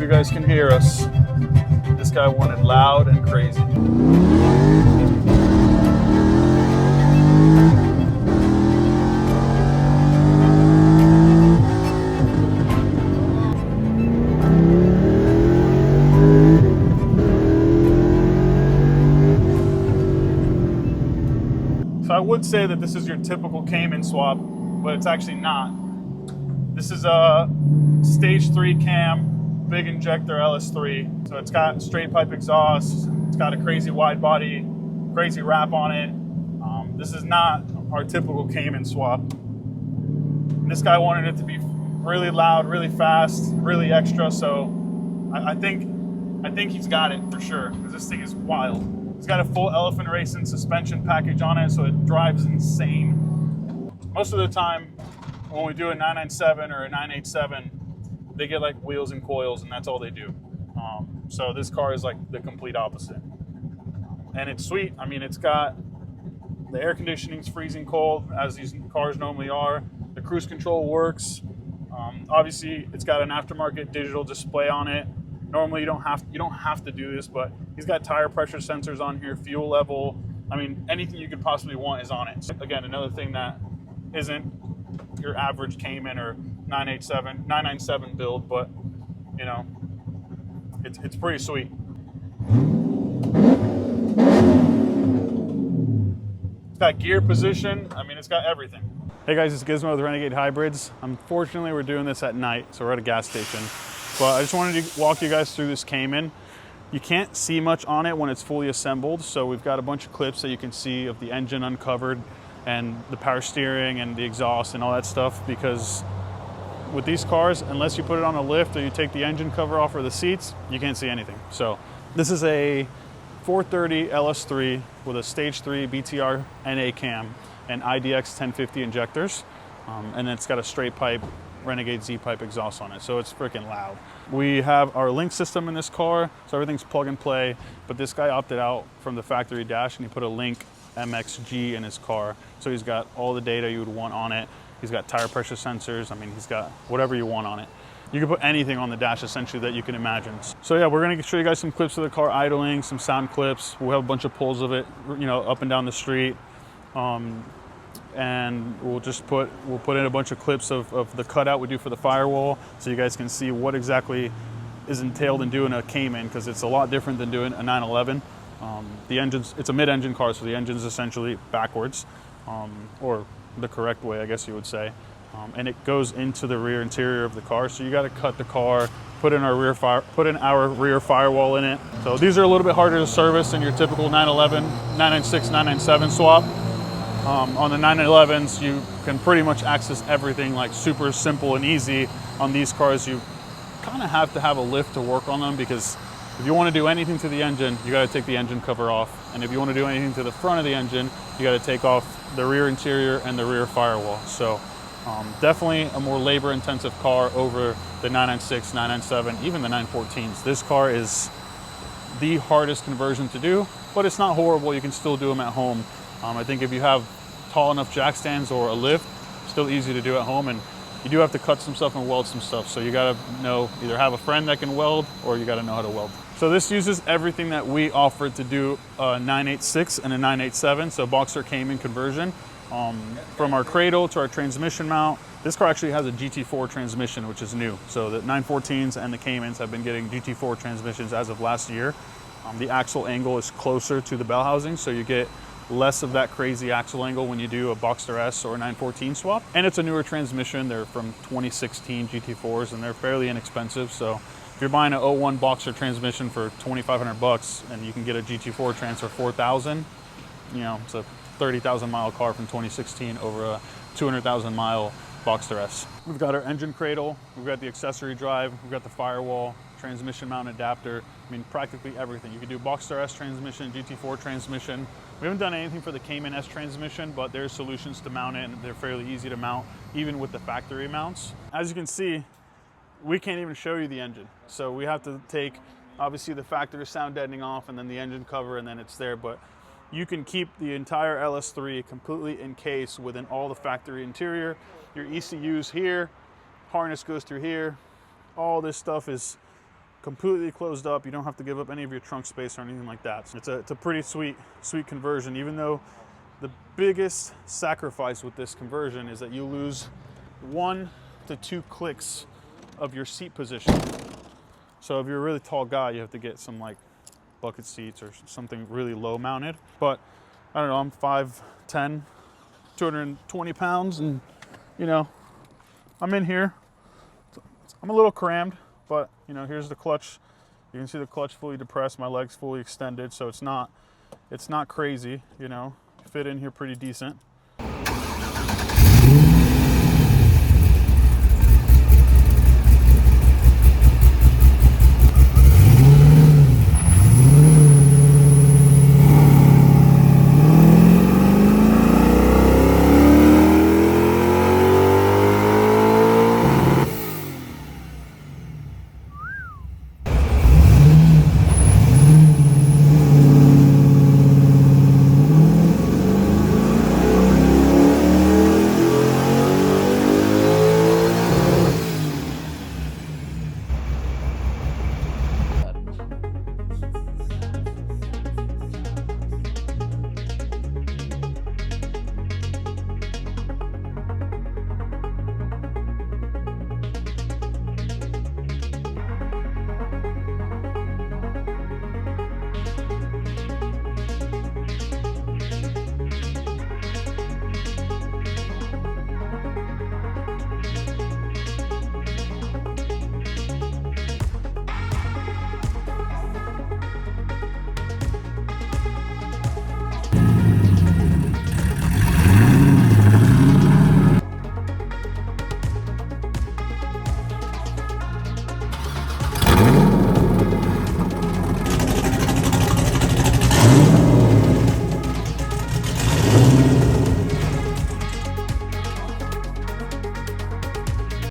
you guys can hear us. This guy wanted loud and crazy. So I would say that this is your typical Cayman swap, but it's actually not. This is a stage 3 cam, big injector LS3. So it's got straight pipe exhaust. It's got a crazy wide body, crazy wrap on it. This is not our typical Cayman swap. And this guy wanted it to be really loud, really fast, really extra. So I think he's got it for sure, because this thing is wild. It's got a full elephant racing suspension package on it, so it drives insane. Most of the time, when we do a 997 or a 987, they get like wheels and coils, and that's all they do. So this car is like the complete opposite. And it's sweet. I mean, it's got the air conditioning's freezing cold, as these cars normally are. The cruise control works. Obviously, it's got an aftermarket digital display on it. Normally, you don't have to do this, but he's got tire pressure sensors on here, fuel level. I mean, anything you could possibly want is on it. So again, another thing that isn't your average Cayman or 997 build, but you know, it's pretty sweet. It's got gear position. I mean, it's got everything. Hey guys, it's Gizmo with Renegadehybrids. Unfortunately, we're doing this at night, so we're at a gas station. But I just wanted to walk you guys through this Cayman. You can't see much on it when it's fully assembled, so we've got a bunch of clips that you can see of the engine uncovered and the power steering and the exhaust and all that stuff, because with these cars, unless you put it on a lift or you take the engine cover off or the seats, you can't see anything. So this is a 430 LS3 with a stage 3 BTR NA cam and IDX 1050 injectors, and then it's got a straight pipe Renegade Z-pipe exhaust on it, so it's freaking loud. We have our link system in this car, so everything's plug and play, but this guy opted out from the factory dash and he put a Link MXG in his car, so he's got all the data you would want on it. He's got tire pressure sensors. I mean, he's got whatever you want on it. You can put anything on the dash essentially that you can imagine. So yeah, we're gonna show you guys some clips of the car idling, some sound clips. We'll have a bunch of pulls of it, you know, up and down the street. And we'll put in a bunch of clips of the cutout we do for the firewall, so you guys can see what exactly is entailed in doing a Cayman, because it's a lot different than doing a 911. It's a mid-engine car, so the engine's essentially backwards, or the correct way, I guess you would say. And it goes into the rear interior of the car, so you got to cut the car, put in our rear firewall in it. So these are a little bit harder to service than your typical 911, 996, 997 swap. On the 911s, you can pretty much access everything like super simple and easy. On these cars, you kind of have to have a lift to work on them, because if you want to do anything to the engine, you got to take the engine cover off. And if you want to do anything to the front of the engine, you got to take off the rear interior and the rear firewall. So definitely a more labor intensive car over the 996, 997, even the 914s. This car is the hardest conversion to do, but it's not horrible. You can still do them at home. I think if you have tall enough jack stands or a lift, still easy to do at home, and you do have to cut some stuff and weld some stuff, so you got to know, either have a friend that can weld or you got to know how to weld. So this uses everything that we offered to do a 986 and a 987, so Boxer Cayman conversion. From our cradle to our transmission mount, this car actually has a GT4 transmission, which is new. So the 914s and the Caymans have been getting GT4 transmissions as of last year. The axle angle is closer to the bell housing, so you get less of that crazy axle angle when you do a Boxster S or a 914 swap. And it's a newer transmission. They're from 2016 GT4s, and they're fairly inexpensive. So if you're buying an 01 Boxster transmission for 2,500 bucks and you can get a GT4 trans for 4,000, you know, it's a 30,000 mile car from 2016 over a 200,000 mile Boxster S. We've got our engine cradle, we've got the accessory drive, we've got the firewall, transmission mount adapter. I mean, practically everything. You can do Boxster S transmission, GT4 transmission. We haven't done anything for the Cayman S transmission, but there's solutions to mount it, and they're fairly easy to mount, even with the factory mounts. As you can see, we can't even show you the engine. So we have to take, obviously, the factory sound deadening off, and then the engine cover, and then it's there. But you can keep the entire LS3 completely encased within all the factory interior. Your ECU's here, harness goes through here. All this stuff is completely closed up. You don't have to give up any of your trunk space or anything like that. So it's a pretty sweet conversion, even though the biggest sacrifice with this conversion is that you lose 1 to 2 clicks of your seat position. So if you're a really tall guy, you have to get some like bucket seats or something really low mounted. But I don't know, I'm 5'10", 220 pounds, and you know, I'm in here. I'm a little crammed, but you know, here's the clutch. You can see the clutch fully depressed, my legs fully extended, so it's not crazy, you know, fit in here pretty decent.